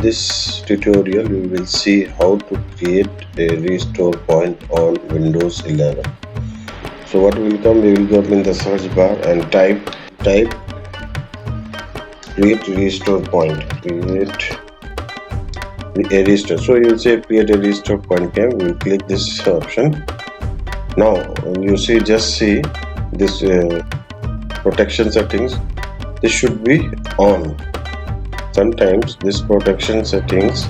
This tutorial we will see how to create a restore point on Windows 11. So what will come, we will go up in the search bar and type create restore point, create a restore. So you will say create a restore point came, we will click this option. Now you see, just see this protection settings, this should be on. Sometimes this protection settings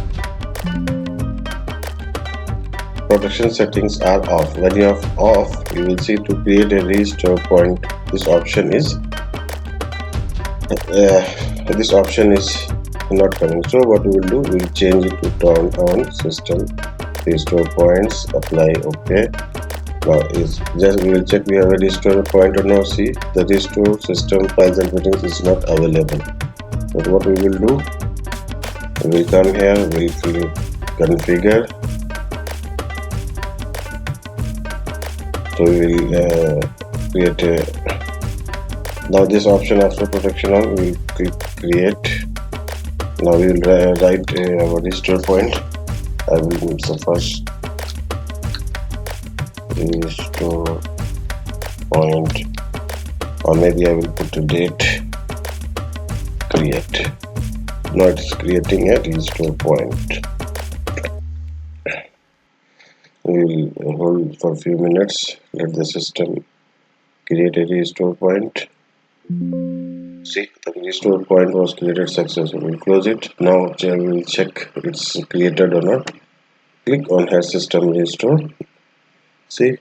are off. When you are off, you will see to create a restore point, this option is not coming. So what we will do, we will change it to turn on system restore points, apply OK. Now we will check we have a restore point or no. See, the restore system files and settings is not available. But what we will do, we will come here, we will click configure. So we will create a, now this option after protection on, we will click create. Now we will write our restore point. I will use the first restore point, or maybe I will put a date, create. Now it is creating a restore point. We will hold for a few minutes, let the system create a restore point. See, the restore point was created successfully. Close it. Now we will check it's created or not. Click on her system restore. See,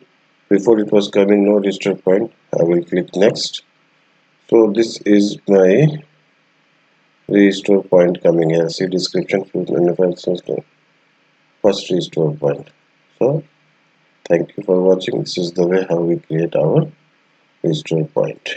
before it was coming no restore point. I will click next. So this is my restore point coming here. See description, first restore point. So thank you for watching. This is the way how we create our restore point.